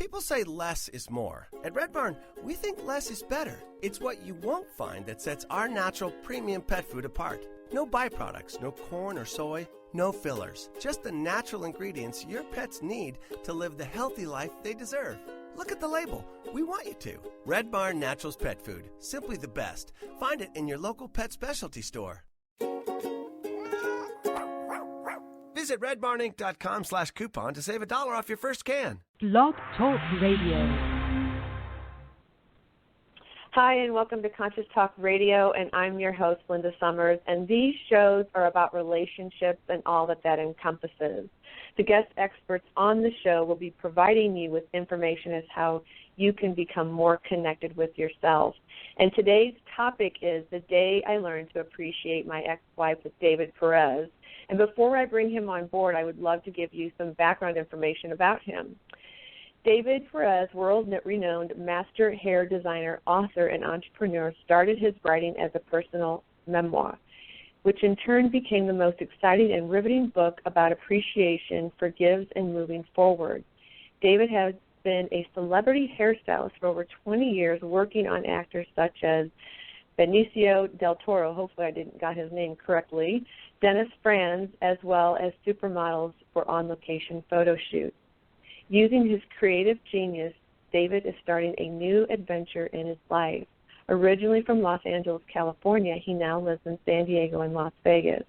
People say less is more. At Red Barn, we think less is better. It's what you won't find that sets our natural premium pet food apart. No byproducts, no corn or soy, no fillers. Just the natural ingredients your pets need to live the healthy life they deserve. Look at the label. We want you to. Red Barn Naturals Pet Food. Simply the best. Find it in your local pet specialty store. Visit redbarninc.com/coupon to save $1 off your first can. Blog Talk Radio. Hi, and welcome to Conscious Talk Radio, and I'm your host, Linda Summers, and these shows are about relationships and all that encompasses. The guest experts on the show will be providing you with information as how you can become more connected with yourself. And today's topic is the day I learned to appreciate my ex-wife with David Perez. And before I bring him on board, I would love to give you some background information about him. David Perez, world-renowned master hair designer, author, and entrepreneur, started his writing as a personal memoir, which in turn became the most exciting and riveting book about appreciation, forgives, and moving forward. David has been a celebrity hairstylist for over 20 years, working on actors such as Benicio del Toro, hopefully I got his name correctly, Dennis Franz, as well as supermodels for on-location photo shoots. Using his creative genius, David is starting a new adventure in his life. Originally from Los Angeles, California, he now lives in San Diego and Las Vegas.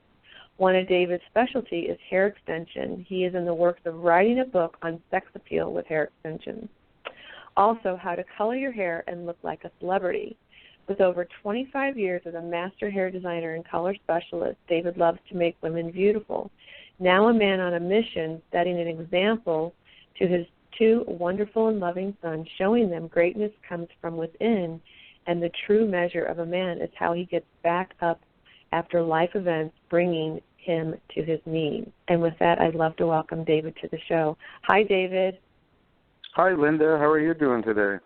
One of David's specialty is hair extension. He is in the works of writing a book on sex appeal with hair extensions. Also, how to color your hair and look like a celebrity. With over 25 years as a master hair designer and color specialist, David loves to make women beautiful. Now a man on a mission, setting an example to his two wonderful and loving sons, showing them greatness comes from within, and the true measure of a man is how he gets back up after life events, bringing him to his knees. And with that, I'd love to welcome David to the show. Hi, David. Hi, Linda. How are you doing today?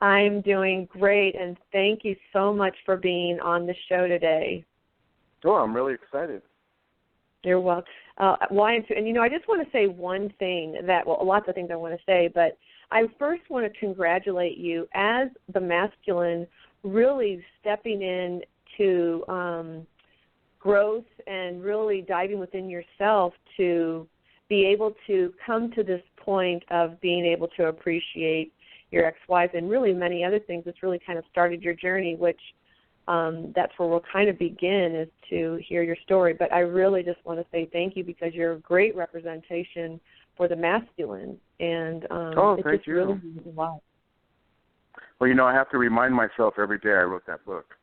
I'm doing great, and thank you so much for being on the show today. Oh, I'm really excited. You're welcome. And I just want to say one thing lots of things I want to say, but I first want to congratulate you as the masculine, really stepping in to growth and really diving within yourself to be able to come to this point of being able to appreciate your ex-wife and really many other things that's really kind of started your journey, which that's where we'll kind of begin, is to hear your story. But I really just want to say thank you because you're a great representation for the masculine. And it thank just you. really means a lot. Well, I have to remind myself every day I wrote that book.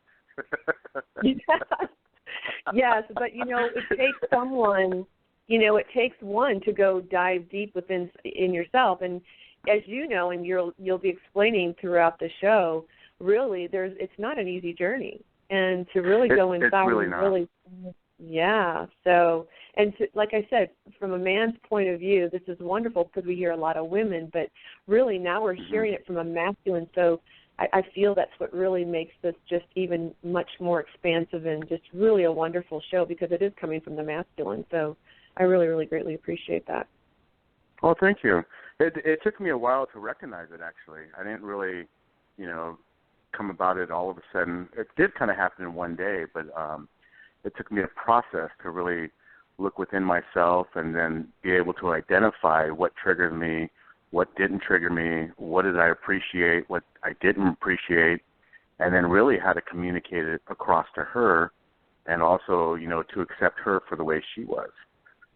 Yes, but, it takes someone, it takes one to go dive deep in yourself. And as you know, and you'll be explaining throughout the show, really, it's not an easy journey, and to really go inside, it's really not. Yeah. So, and like I said, from a man's point of view, this is wonderful because we hear a lot of women, but really now we're hearing it from a masculine. So, I feel that's what really makes this just even much more expansive and just really a wonderful show because it is coming from the masculine. So, I really, really greatly appreciate that. Well, thank you. It took me a while to recognize it, actually. I didn't really, come about it all of a sudden. It did kind of happen in one day, but it took me a process to really look within myself and then be able to identify what triggered me, what didn't trigger me, what did I appreciate, what I didn't appreciate, and then really how to communicate it across to her and also, to accept her for the way she was.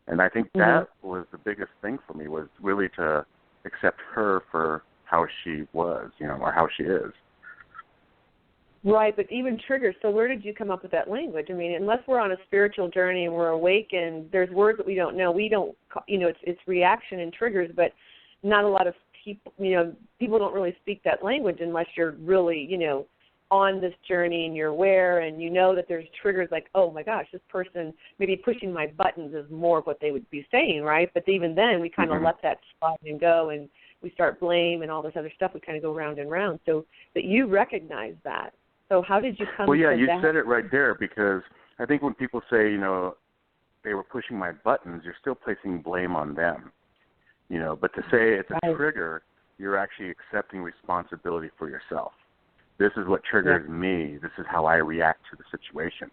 And I think that was the biggest thing for me, was really to accept her for how she was, or how she is. Right, but even triggers. So where did you come up with that language? I mean, unless we're on a spiritual journey and we're awakened, there's words that we don't know. We don't, it's reaction and triggers, but not a lot of people, people don't really speak that language unless you're really, on this journey and you're aware and you know that there's triggers like, oh my gosh, this person maybe pushing my buttons is more of what they would be saying, right? But even then we kind of let that slide and go and we start blame and all this other stuff. We kind of go round and round. So that you recognize that. So how did you come to that? Well, yeah, you said it right there, because I think when people say, they were pushing my buttons, you're still placing blame on them. But to say it's a trigger, you're actually accepting responsibility for yourself. This is what triggers me. This is how I react to the situation.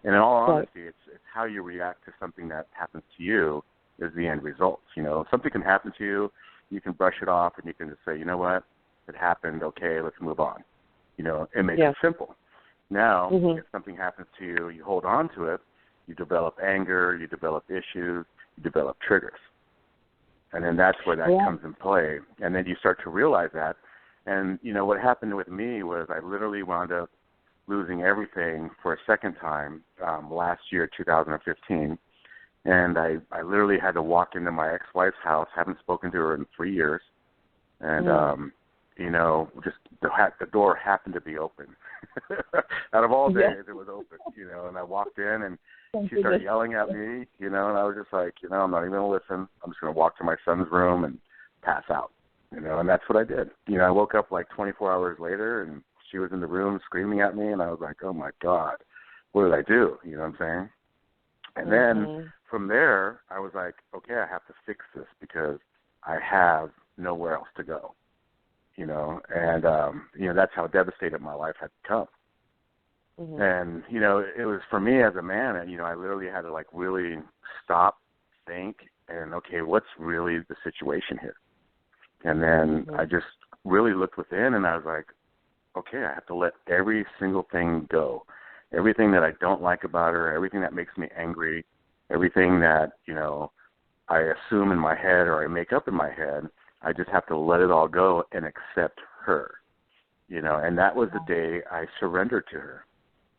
And in all honesty, it's how you react to something that happens to you is the end result. You know, something can happen to you, you can brush it off, and you can just say, you know what, it happened, okay, let's move on. You know, it makes it simple. Now, if something happens to you, you hold on to it, you develop anger, you develop issues, you develop triggers. And then that's where that comes in play. And then you start to realize that. And, you know, what happened with me was I literally wound up losing everything for a second time last year, 2015. And I literally had to walk into my ex-wife's house, haven't spoken to her in 3 years. And, you know, just the door happened to be open. Out of all days, it was open, you know, and I walked in and she started yelling at me, you know, and I was just like, you know, I'm not even going to listen. I'm just going to walk to my son's room and pass out, you know, and that's what I did. You know, I woke up like 24 hours later and she was in the room screaming at me, and I was like, oh, my God, what did I do? You know what I'm saying? And then from there, I was like, okay, I have to fix this because I have nowhere else to go, you know, and, you know, that's how devastated my life had become. And, you know, it was for me as a man, and, you know, I literally had to, like, really stop, think, and, okay, what's really the situation here? And then I just really looked within, and I was like, okay, I have to let every single thing go. Everything that I don't like about her, everything that makes me angry, everything that, you know, I assume in my head or I make up in my head, I just have to let it all go and accept her, you know, and that was the day I surrendered to her.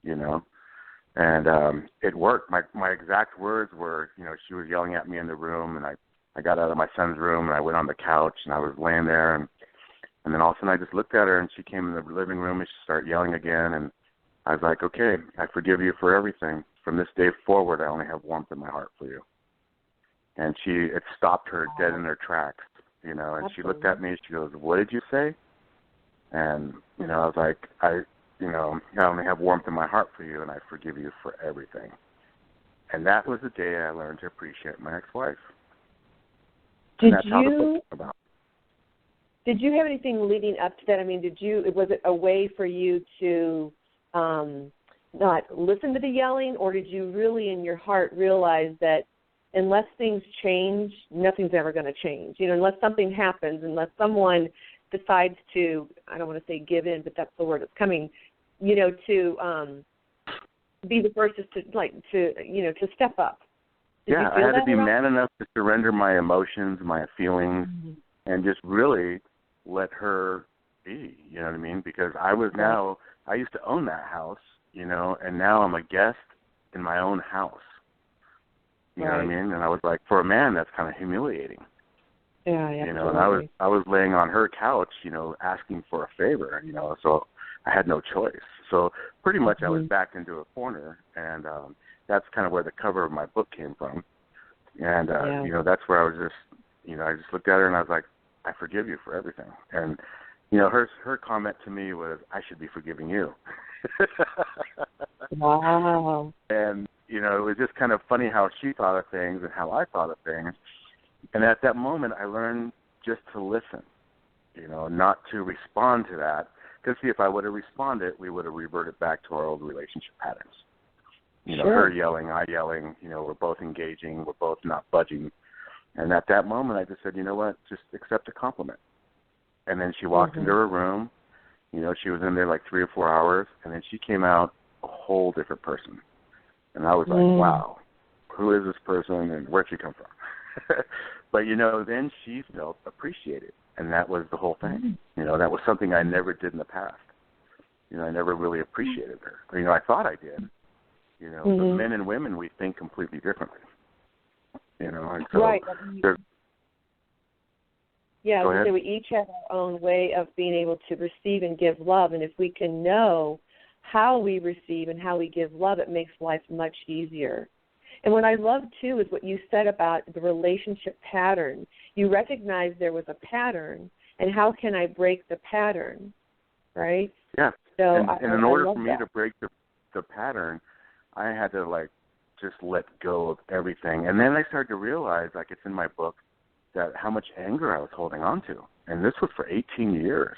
You know, and it worked. My exact words were, you know, she was yelling at me in the room, and I got out of my son's room, and I went on the couch, and I was laying there, and then all of a sudden I just looked at her, and she came in the living room, and she started yelling again, and I was like, okay, I forgive you for everything. From this day forward, I only have warmth in my heart for you. And it stopped her dead in her tracks, you know, and she looked at me, she goes, what did you say? And, you know, I was like, you know, I only have warmth in my heart for you, and I forgive you for everything. And that was the day I learned to appreciate my ex-wife. Did you have anything leading up to that? I mean, was it a way for you to not listen to the yelling, or did you really in your heart realize that unless things change, nothing's ever going to change? You know, unless something happens, unless someone decides to, I don't want to say give in, but that's the word that's coming, you know, to be the first to step up. I had to be man enough to surrender my emotions, my feelings, and just really let her be, you know what I mean? Because I used to own that house, you know, and now I'm a guest in my own house. You know what I mean? And I was like, for a man, that's kind of humiliating. Yeah, you know, and I was laying on her couch, you know, asking for a favor, you know, so I had no choice. So pretty much I was backed into a corner, and that's kind of where the cover of my book came from. And, you know, that's where I was just, you know, I just looked at her and I was like, I forgive you for everything. And, you know, her comment to me was, I should be forgiving you. Wow. And, you know, it was just kind of funny how she thought of things and how I thought of things. And at that moment, I learned just to listen, you know, not to respond to that. Because, see, if I would have responded, we would have reverted back to our old relationship patterns. You know, her yelling, I yelling, you know, we're both engaging, we're both not budging. And at that moment, I just said, you know what, just accept a compliment. And then she walked into her room. You know, she was in there like 3 or 4 hours, and then she came out a whole different person. And I was like, wow, who is this person and where'd she come from? But, you know, then she felt appreciated, and that was the whole thing. You know, that was something I never did in the past. You know, I never really appreciated her. You know, I thought I did. You know, but men and women, we think completely differently. You know, and so so we each have our own way of being able to receive and give love, and if we can know how we receive and how we give love, it makes life much easier. And what I love, too, is what you said about the relationship pattern. You recognize there was a pattern, and how can I break the pattern, right? Yeah, so and in order for me to break the pattern, I had to, like, just let go of everything. And then I started to realize, like it's in my book, that how much anger I was holding on to. And this was for 18 years.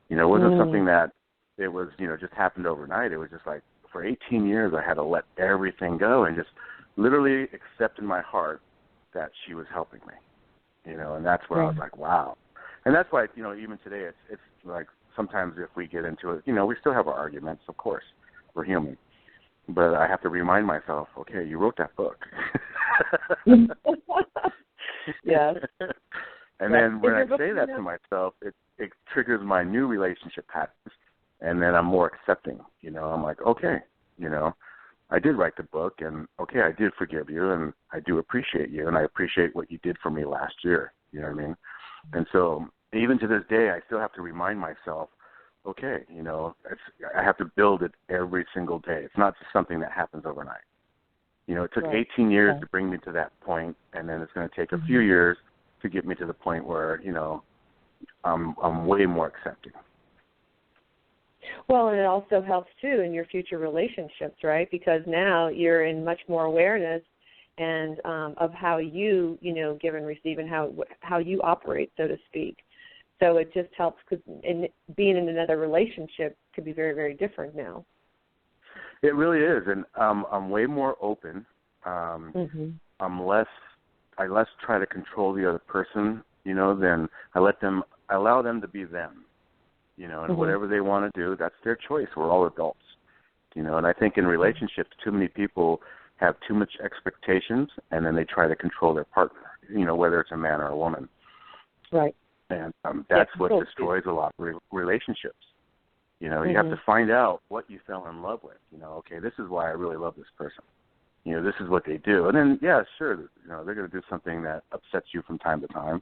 You know, it wasn't something that it was, you know, just happened overnight. It was just like for 18 years I had to let everything go and just literally accept in my heart that she was helping me. You know, and that's where I was like, wow. And that's why, you know, even today it's like sometimes if we get into it, you know, we still have our arguments, of course. We're human. But I have to remind myself, okay, you wrote that book. Yes. And then when I say that to myself, it triggers my new relationship patterns, and then I'm more accepting. You know, I'm like, okay, you know, I did write the book, and okay, I did forgive you, and I do appreciate you, and I appreciate what you did for me last year. You know what I mean? And so even to this day, I still have to remind myself, okay, you know, I have to build it every single day. It's not just something that happens overnight. You know, it took 18 years to bring me to that point, and then it's going to take a few years to get me to the point where, you know, I'm way more accepting. Well, and it also helps, too, in your future relationships, right? Because now you're in much more awareness and of how you, you know, give and receive and how you operate, so to speak. So it just helps because being in another relationship could be very, very different now. It really is, and I'm way more open. I less try to control the other person, you know, than I allow them to be them, you know, and whatever they want to do, that's their choice. We're all adults, you know, and I think in relationships, too many people have too much expectations, and then they try to control their partner, you know, whether it's a man or a woman. Right. And that's what destroys a lot of relationships. You know, you have to find out what you fell in love with. You know, okay, this is why I really love this person. You know, this is what they do. And then, yeah, sure, you know, they're going to do something that upsets you from time to time.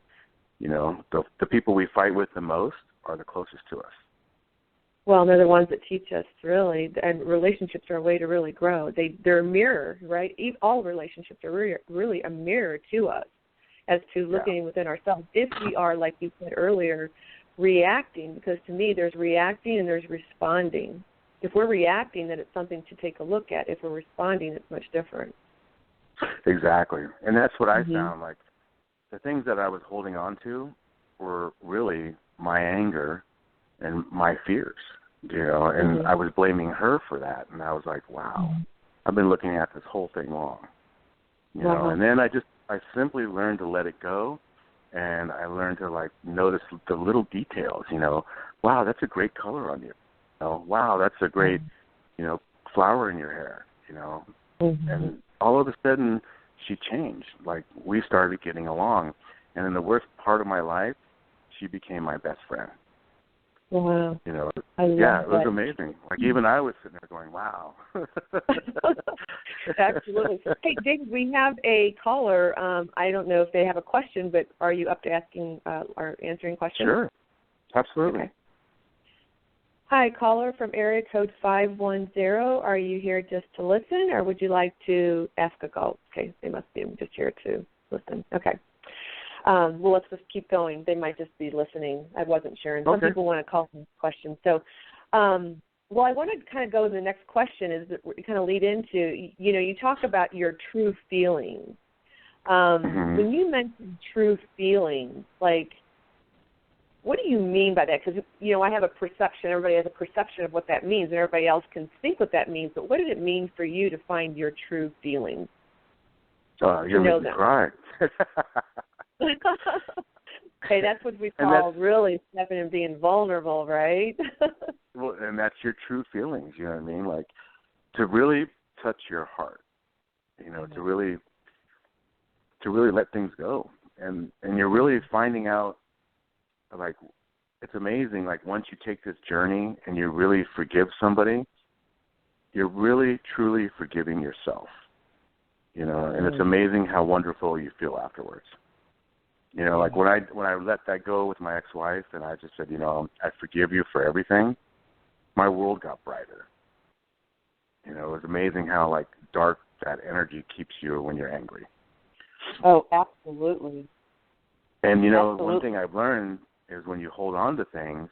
You know, the people we fight with the most are the closest to us. Well, they're the ones that teach us, really, and relationships are a way to really grow. They're a mirror, right? All relationships are really a mirror to us as to looking within ourselves. If we are, like you said earlier, reacting, because to me there's reacting and there's responding. If we're reacting, then it's something to take a look at. If we're responding, it's much different. Exactly. And that's what I found. Like, the things that I was holding on to were really my anger and my fears, you know, and I was blaming her for that. And I was like, wow, I've been looking at this whole thing wrong, you know. And then I simply learned to let it go. And I learned to, like, notice the little details, you know. Wow, that's a great color on you. You know, wow, that's a great, you know, flower in your hair, you know. And all of a sudden, she changed. Like, we started getting along. And in the worst part of my life, she became my best friend. Wow. You know, I love it was amazing. Like, even I was sitting there going, wow. Absolutely. Hey, David, we have a caller. I don't know if they have a question, but are you up to asking or answering questions? Sure. Absolutely. Okay. Hi, caller from area code 510. Are you here just to listen, or would you like to ask a call? Okay, they must be just here to listen. Okay. Well, let's just keep going. They might just be listening. I wasn't sure. And some people want to call some questions. So, well, I want to kind of go to the next question is that we kind of lead into, you know, you talk about your true feelings. When you mention true feelings, like, what do you mean by that? Because, you know, I have a perception. Everybody has a perception of what that means, and everybody else can think what that means. But what did it mean for you to find your true feelings? You're making me cry. Okay, that's what we call really stepping and being vulnerable, right? Well, and that's your true feelings, you know what I mean? Like, to really touch your heart, you know, to really let things go. And you're really finding out, like, it's amazing, like, once you take this journey and you really forgive somebody, you're really, truly forgiving yourself, you know, and it's amazing how wonderful you feel afterwards. You know, like when I let that go with my ex-wife and I just said, you know, I forgive you for everything, my world got brighter. You know, it was amazing how, like, dark that energy keeps you when you're angry. Oh, absolutely. And, you know, one thing I've learned is when you hold on to things,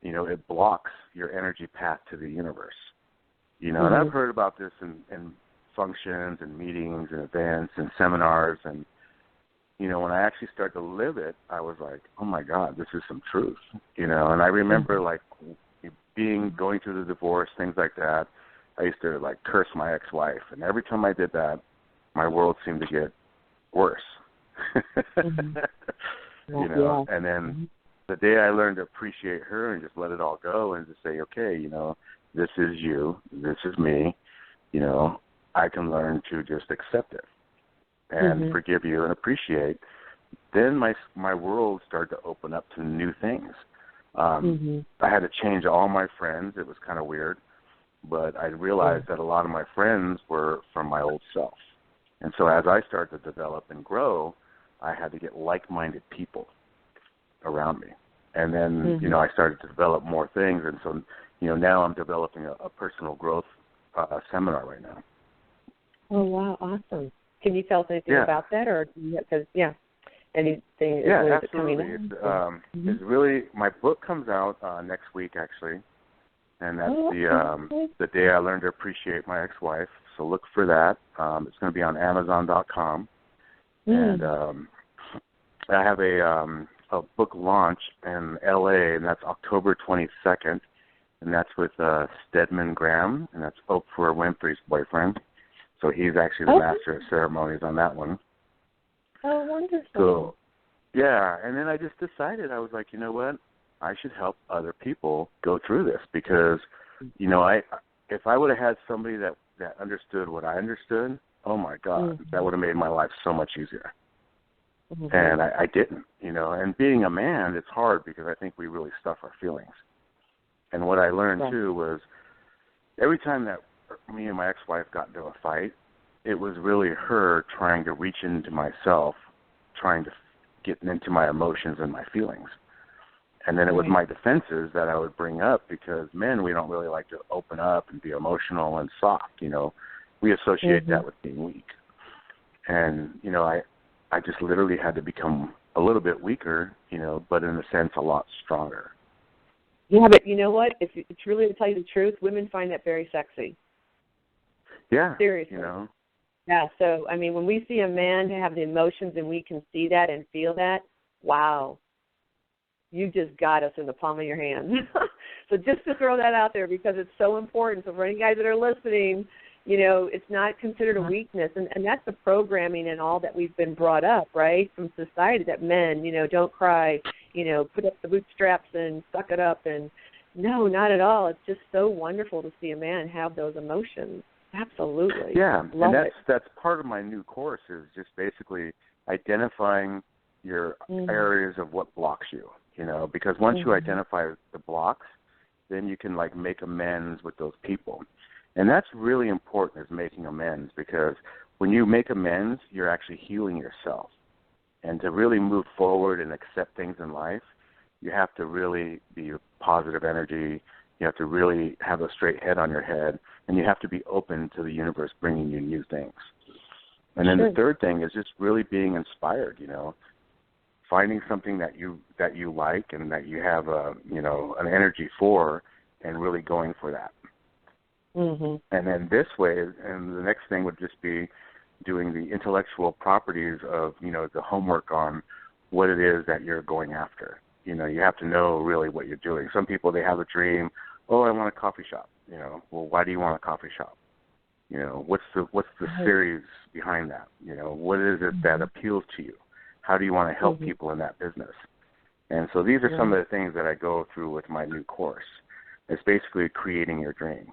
you know, it blocks your energy path to the universe. You know, and I've heard about this in functions and meetings and events and seminars, and when I actually started to live it, I was like, oh my God, this is some truth, And I remember like going through the divorce, things like that. I used to like curse my ex-wife, and every time I did that, my world seemed to get worse. Mm-hmm. And then the day I learned to appreciate her and just let it all go and just say, okay, this is you, this is me, I can learn to just accept it and forgive you and appreciate. Then my world started to open up to new things. I had to change all my friends. It was kind of weird, but I realized that a lot of my friends were from my old self. And so as I started to develop and grow, I had to get like-minded people around me. And then, I started to develop more things. And so, now I'm developing a personal growth seminar right now. Oh, wow. Awesome. Can you tell us anything about that? Or, because, anything Yeah, is coming out? It's really, my book comes out next week, actually. And that's the day I learned to appreciate my ex-wife. So look for that. It's going to be on Amazon.com. And I have a book launch in L.A., and that's October 22nd. And that's with Stedman Graham, and that's Oprah Winfrey's boyfriend. So he's actually the master of ceremonies on that one. Oh, wonderful. So, yeah, and then I just decided, I was like, you know what? I should help other people go through this because, if I would have had somebody that understood what I understood, oh, my God, that would have made my life so much easier. And I didn't, And being a man, it's hard because I think we really stuff our feelings. And what I learned, too, was every time that me and my ex-wife got into a fight, it was really her trying to reach into myself, trying to get into my emotions and my feelings. And then it was my defenses that I would bring up because men, we don't really like to open up and be emotional and soft, We associate that with being weak. And, I just literally had to become a little bit weaker, but in a sense a lot stronger. Yeah, but you know what? If it's really to tell you the truth, women find that very sexy. Yeah. Seriously. Yeah, so, when we see a man have the emotions and we can see that and feel that, wow, you just got us in the palm of your hand. So just to throw that out there because it's so important. So for any guys that are listening, it's not considered a weakness. And that's the programming and all that we've been brought up, right, from society that men, don't cry, put up the bootstraps and suck it up. And no, not at all. It's just so wonderful to see a man have those emotions. Absolutely. Yeah, and that's part of my new course is just basically identifying your areas of what blocks you, because once you identify the blocks, then you can make amends with those people. And that's really important is making amends because when you make amends, you're actually healing yourself. And to really move forward and accept things in life, you have to really be a positive energy. You have to really have a straight head on your head, and you have to be open to the universe bringing you new things. And then the third thing is just really being inspired, finding something that you like and that you have an energy for, and really going for that. And then this way, and the next thing would just be doing the intellectual properties of the homework on what it is that you're going after. You have to know really what you're doing. Some people, they have a dream. Oh, I want a coffee shop. Well, why do you want a coffee shop? What's the series behind that? What is it that appeals to you? How do you want to help people in that business? And so these are some of the things that I go through with my new course. It's basically creating your dream.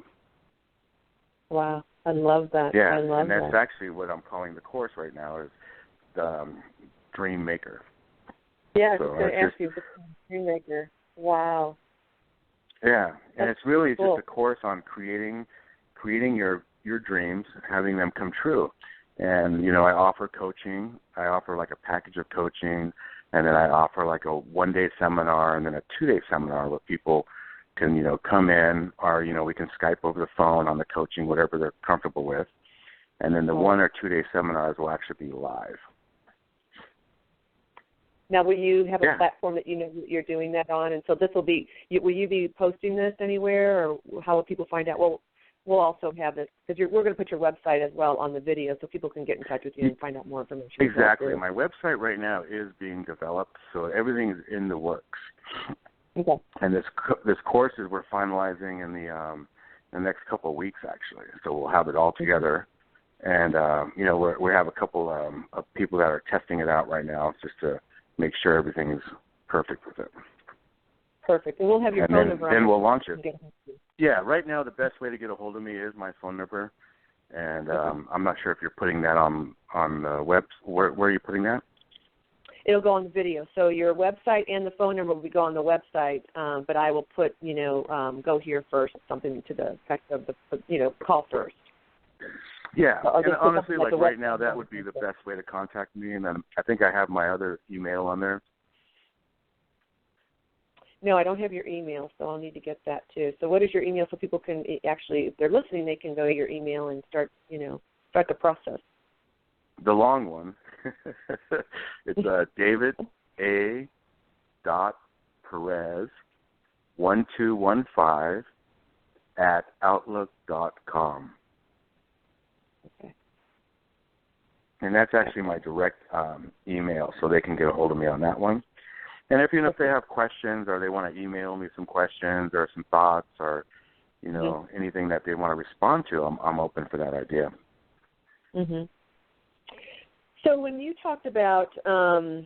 Wow, I love that. Yeah, I love and that's that. actually what I'm calling the course right now is the Dream Maker. Yeah, so I was going to ask you, Dream Maker. Wow. Yeah, and That's it's really cool. just a course on creating your dreams, having them come true. And, I offer coaching. I offer a package of coaching, and then I offer a 1-day seminar and then a 2-day seminar where people can, come in or, we can Skype over the phone on the coaching, whatever they're comfortable with. And then the 1 or 2-day seminars will actually be live. Now, will you have a platform that you're doing that on? And so this will be, will you be posting this anywhere, or how will people find out? Well, we'll also have this, because we're going to put your website as well on the video so people can get in touch with you and find out more information. Exactly. My website right now is being developed, so everything's in the works. Okay. And this course is we're finalizing in the next couple of weeks, actually. So we'll have it all together. And, we have a couple of people that are testing it out right now just to make sure everything's perfect with it. Perfect. And we'll have your phone number. Then we'll launch it. Yeah, right now the best way to get a hold of me is my phone number. And I'm not sure if you're putting that on the web. Where are you putting that? It'll go on the video. So your website and the phone number will go on the website, but I will put, go here first, something to the effect of the, call first. Yeah, So and honestly, like right now, that would be the best way to contact me. And then I think I have my other email on there. No, I don't have your email, so I'll need to get that too. So what is your email so people can actually, if they're listening, they can go to your email and start the process. The long one. It's David A. Perez 1215 at outlook.com. Okay. And that's actually my direct email, so they can get a hold of me on that one. And if they have questions or they want to email me some questions or some thoughts or anything that they want to respond to, I'm open for that idea. Mhm. So when you talked about the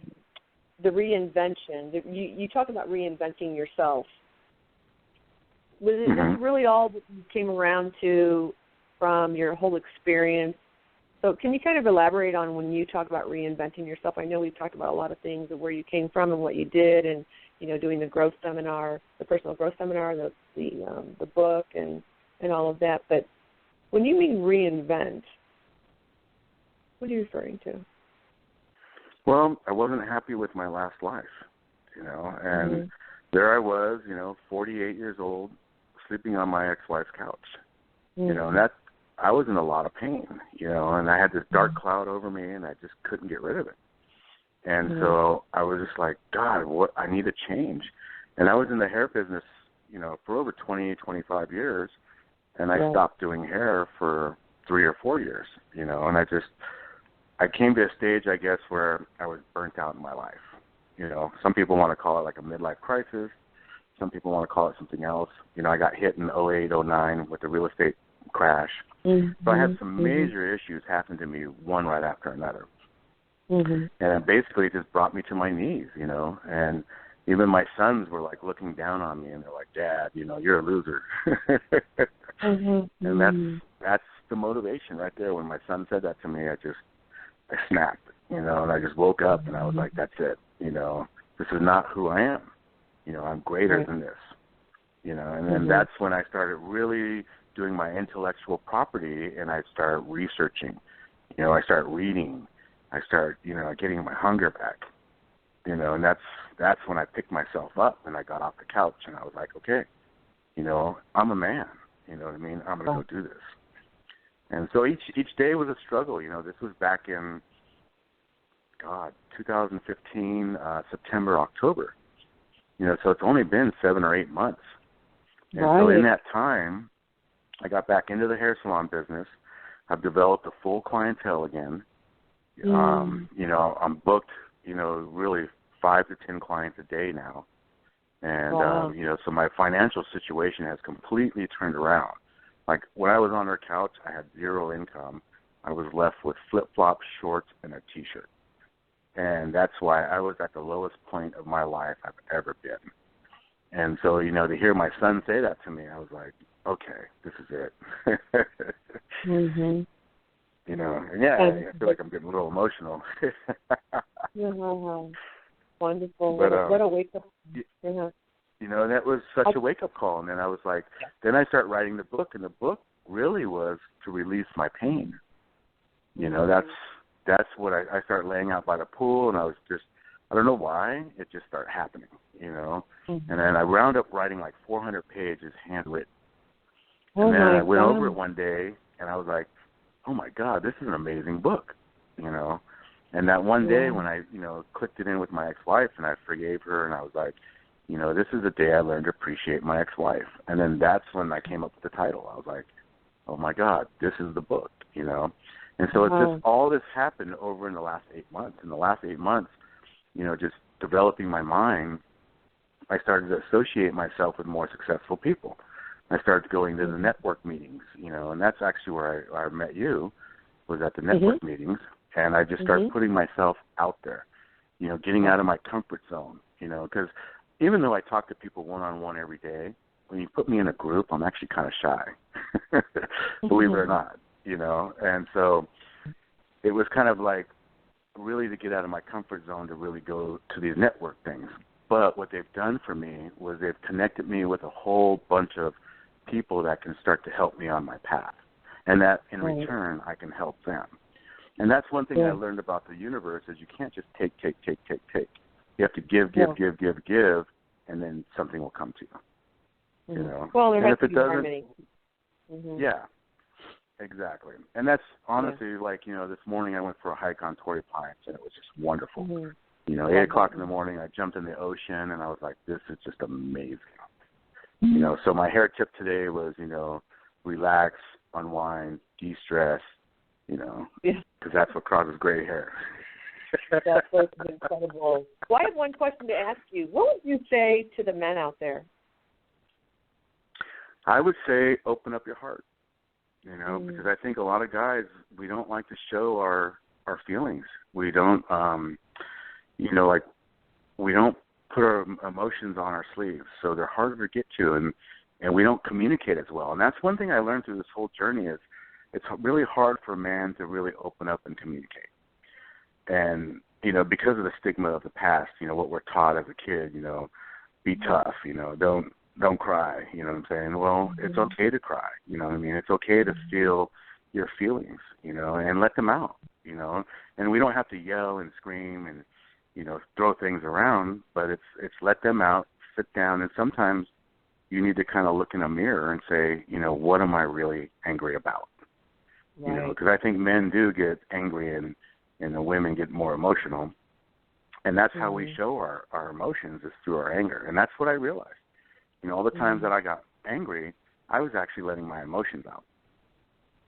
reinvention, you talked about reinventing yourself. Was it this really all that you came around to from your whole experience? So can you kind of elaborate on when you talk about reinventing yourself? I know we've talked about a lot of things of where you came from and what you did, and doing the growth seminar, the personal growth seminar, the book, and all of that. But when you mean reinvent, what are you referring to? Well, I wasn't happy with my last life, and there I was, 48 years old, sleeping on my ex-wife's couch, and that I was in a lot of pain, and I had this dark cloud over me, and I just couldn't get rid of it. And so I was just like, God, I need a change. And I was in the hair business, for over 20, 25 years, and I stopped doing hair for 3 or 4 years, and I came to a stage, I guess, where I was burnt out in my life. Some people want to call it like a midlife crisis. Some people want to call it something else. I got hit in 08, 09 with the real estate crash. So I had some major issues happen to me, one right after another. And it basically just brought me to my knees, and even my sons were like looking down on me, and they're like, Dad, you're a loser. And that's the motivation right there. When my son said that to me, I snapped, and I just woke up, and I was like, that's it, this is not who I am, I'm greater than this, and then that's when I started really doing my intellectual property, and I started researching, I started reading, I started, getting my hunger back, and that's when I picked myself up, and I got off the couch, and I was like, okay, I'm a man, you know what I mean, I'm going to go do this. And so each day was a struggle. This was back in, 2015, September, October. So it's only been 7 or 8 months. And so in that time, I got back into the hair salon business. I've developed a full clientele again. I'm booked, really 5 to 10 clients a day now. And, so my financial situation has completely turned around. Like, when I was on her couch, I had zero income. I was left with flip-flops, shorts, and a T-shirt. And that's why I was at the lowest point of my life I've ever been. And so, to hear my son say that to me, I was like, okay, this is it. And I feel like I'm getting a little emotional. Wonderful. But, what a wake-up. That was such a wake-up call. And then I was like, then I started writing the book, and the book really was to release my pain. That's what I started laying out by the pool, and I was just, I don't know why, it just started happening, And then I wound up writing like 400 pages handwritten. And then I went over it one day, and I was like, oh, my God, this is an amazing book, And that one day when I, clicked it in with my ex-wife, and I forgave her, and I was like, this is the day I learned to appreciate my ex-wife. And then that's when I came up with the title. I was like, oh my God, this is the book, you know. And so it's just all this happened over in the last 8 months. In the last 8 months, you know, just developing my mind, I started to associate myself with more successful people. I started going to the network meetings, you know, and that's actually where I met you, was at the network meetings. And I just started putting myself out there, you know, getting out of my comfort zone, you know, because even though I talk to people one-on-one every day, when you put me in a group, I'm actually kind of shy, believe it or not, you know. And so it was kind of like really to get out of my comfort zone to really go to these network things. But what they've done for me was they've connected me with a whole bunch of people that can start to help me on my path, and that in return I can help them. And that's one thing I learned about the universe is you can't just take. You have to give, and then something will come to you. You know? Well, there and has if to it be doesn't, harmony. yeah, exactly. And that's honestly like, you know, this morning I went for a hike on Torrey Pines, and it was just wonderful. You know, 8 o'clock in the morning, I jumped in the ocean, and I was like, this is just amazing. You know, so my hair tip today was, you know, relax, unwind, de-stress, you know, because that's what causes gray hair. That's incredible. Well, I have one question to ask you. What would you say to the men out there? I would say open up your heart, you know, because I think a lot of guys, we don't like to show our feelings. We don't, you know, like we don't put our emotions on our sleeves, so they're harder to get to, and we don't communicate as well. And that's one thing I learned through this whole journey is it's really hard for a man to really open up and communicate. And, you know, because of the stigma of the past, you know, what we're taught as a kid, you know, be tough, you know, don't cry, you know what I'm saying? Well, it's okay to cry, you know what I mean? It's okay to feel your feelings, you know, and let them out, you know. And we don't have to yell and scream and, you know, throw things around, but it's let them out, sit down, and sometimes you need to kind of look in a mirror and say, you know, what am I really angry about? You know, because I think men do get angry and the women get more emotional, and that's how we show our emotions is through our anger, and that's what I realized. You know, all the times that I got angry, I was actually letting my emotions out,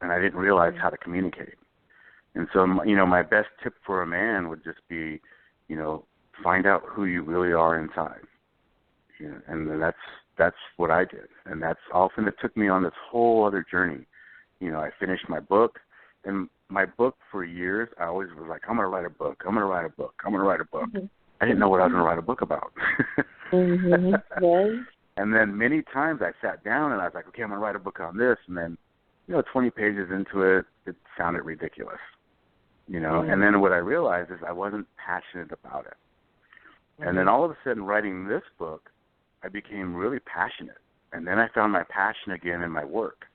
and I didn't realize how to communicate. And so, you know, my best tip for a man would just be, you know, find out who you really are inside. You know, and that's what I did. And that's often it took me on this whole other journey. You know, I finished my book. And my book for years, I always was like, I'm going to write a book. I'm going to write a book. I'm going to write a book. I didn't know what I was going to write a book about. And then many times I sat down and I was like, okay, I'm going to write a book on this. And then, you know, 20 pages into it, it sounded ridiculous. You know, and then what I realized is I wasn't passionate about it. And then all of a sudden writing this book, I became really passionate. And then I found my passion again in my work.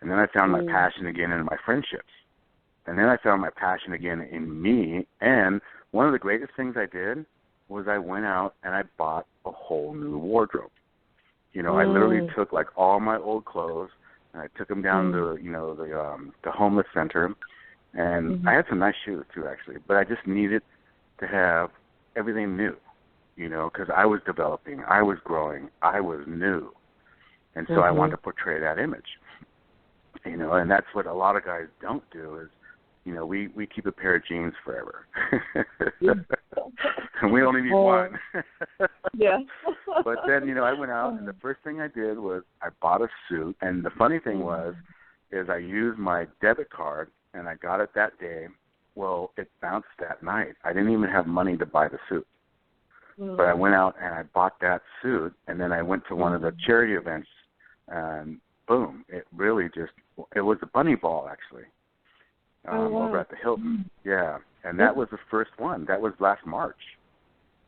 And then I found my passion again in my friendships. And then I found my passion again in me. And one of the greatest things I did was I went out and I bought a whole new wardrobe. You know, I literally took like all my old clothes and I took them down to, you know, the homeless center. And I had some nice shoes, too, actually. But I just needed to have everything new, you know, because I was developing, I was growing, I was new. And so I wanted to portray that image, you know, and that's what a lot of guys don't do is, you know, we keep a pair of jeans forever. And we only need one. But then, you know, I went out, and the first thing I did was I bought a suit. And the funny thing is I used my debit card, and I got it that day. Well, it bounced that night. I didn't even have money to buy the suit. But I went out and I bought that suit, and then I went to one of the charity events, and boom, it really just, it was a bunny ball, actually, over at the Hilton. Yeah, and that was the first one. That was last March.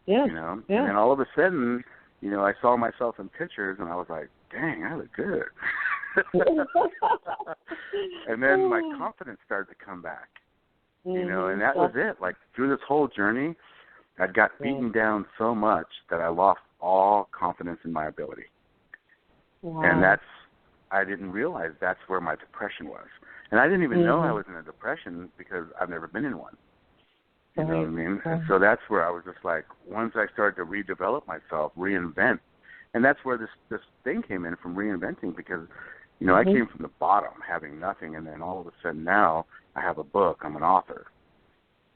You know, and then all of a sudden, you know, I saw myself in pictures, and I was like, dang, I look good. And then my confidence started to come back, you know, and that was it. Like through this whole journey, I'd got beaten down so much that I lost all confidence in my ability. And I didn't realize that's where my depression was. And I didn't even know I was in a depression because I've never been in one. You know what I mean? And so that's where I was just like, once I started to redevelop myself, reinvent, and that's where this thing came in from reinventing, because You know, I came from the bottom, having nothing, and then all of a sudden now I have a book. I'm an author.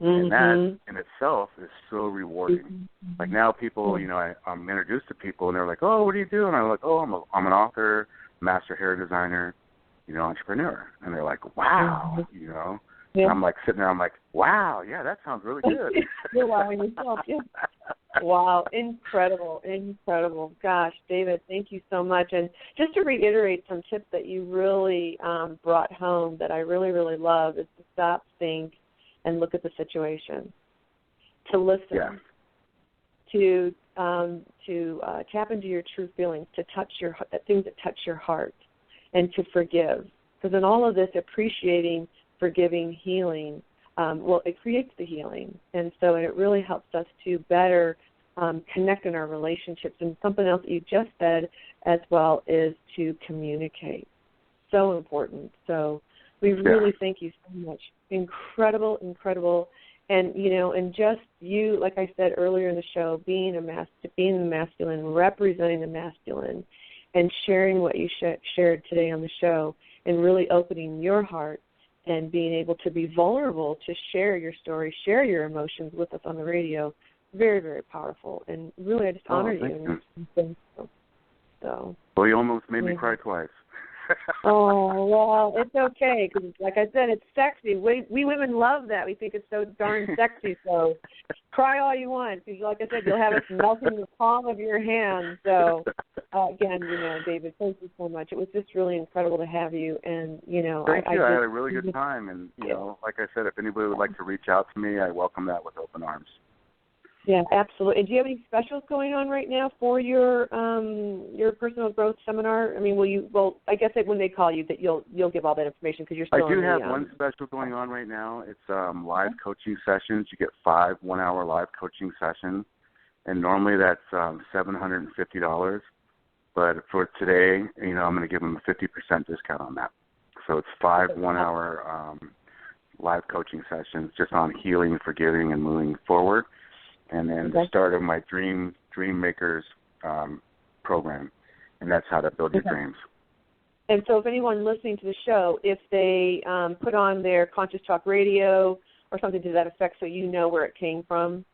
And that in itself is so rewarding. Like now people, you know, I'm introduced to people, and they're like, oh, what do you do? And I'm like, oh, I'm an author, master hair designer, you know, entrepreneur. And they're like, wow, you know. Yeah. I'm like sitting there, I'm like, wow, yeah, that sounds really good. You're wowing yourself. Yeah. Wow, incredible. Gosh, David, thank you so much. And just to reiterate some tips that you really brought home that I really, really love is to stop, think, and look at the situation, to listen, to tap into your true feelings, to touch things that touch your heart, and to forgive. Because in all of this, appreciating, forgiving, healing, it creates the healing. And so it really helps us to better connect in our relationships. And something else that you just said as well is to communicate. So important. So we really thank you so much. Incredible. And, you know, and just you, like I said earlier in the show, being the masculine, representing the masculine, and sharing what you shared today on the show, and really opening your heart and being able to be vulnerable to share your story, share your emotions with us on the radio. Very, very powerful. And really, I just honor you. So. Well, you almost made me cry twice. Oh, well, it's okay, because like I said, it's sexy. We women love that. We think it's so darn sexy, so cry all you want, because like I said, you'll have us melting in the palm of your hand. So, again, you know, David, thank you so much. It was just really incredible to have you, and, you know. Thank you. I had a really good time, and, you know, like I said, if anybody would like to reach out to me, I welcome that with open arms. Yeah, absolutely. And do you have any specials going on right now for your personal growth seminar? I mean, will you? Well, I guess that when they call you, that you'll give all that information because you're still. I do have one special going on right now. It's live coaching sessions. You get 5 one-hour live coaching sessions, and normally that's $750. But for today, you know, I'm going to give them a 50% discount on that. So it's 5 one-hour live coaching sessions just on healing, forgiving, and moving forward. And then the start of my Dream Makers program, and that's how to build your dreams. And so if anyone listening to the show, if they put on their Conscious Talk Radio or something to that effect so you know where it came from,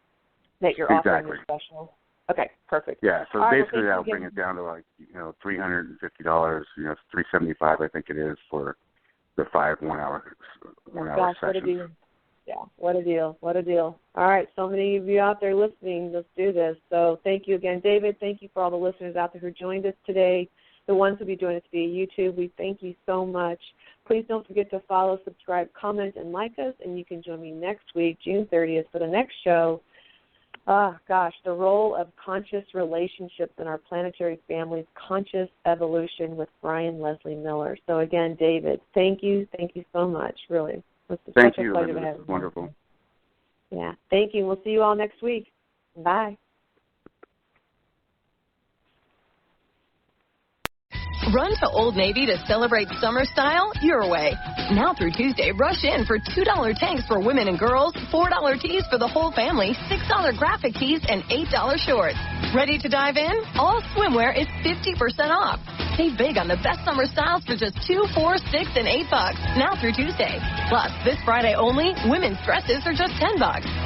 that you're offering the special. Okay, perfect. Yeah, so basically that'll bring it down to like, you know, $350, you know, $375 I think it is for the 5 one-hour sessions. What a deal. All right, so many of you out there listening, let's do this. So thank you again, David. Thank you for all the listeners out there who joined us today. The ones who will be joining us via YouTube, we thank you so much. Please don't forget to follow, subscribe, comment, and like us. And you can join me next week, June 30th, for the next show. The role of conscious relationships in our planetary family's conscious evolution with Brian Leslie Miller. So again, David, thank you so much, really. Thank you, Linda. This is wonderful. Yeah, thank you. We'll see you all next week. Bye. Run to Old Navy to celebrate summer style your way. Now through Tuesday, rush in for $2 tanks for women and girls, $4 tees for the whole family, $6 graphic tees, and $8 shorts. Ready to dive in? All swimwear is 50% off. Save big on the best summer styles for just $2, $4, $6, and $8 now through Tuesday. Plus, this Friday only, women's dresses are just $10.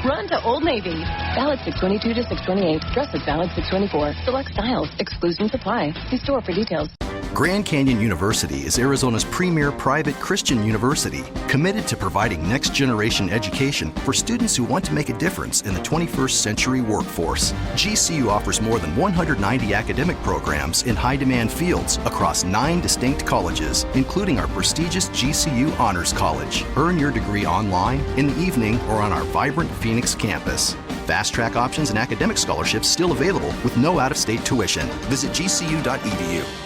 Run to Old Navy. Valid 6/22 to 6/28. Dresses valid 6/24. Select styles. Exclusions apply. See store for details. Grand Canyon University is Arizona's premier private Christian university, committed to providing next-generation education for students who want to make a difference in the 21st century workforce. GCU offers more than 190 academic programs in high-demand fields across 9 distinct colleges, including our prestigious GCU Honors College. Earn your degree online, in the evening, or on our vibrant Phoenix campus. Fast-track options and academic scholarships still available with no out-of-state tuition. Visit gcu.edu.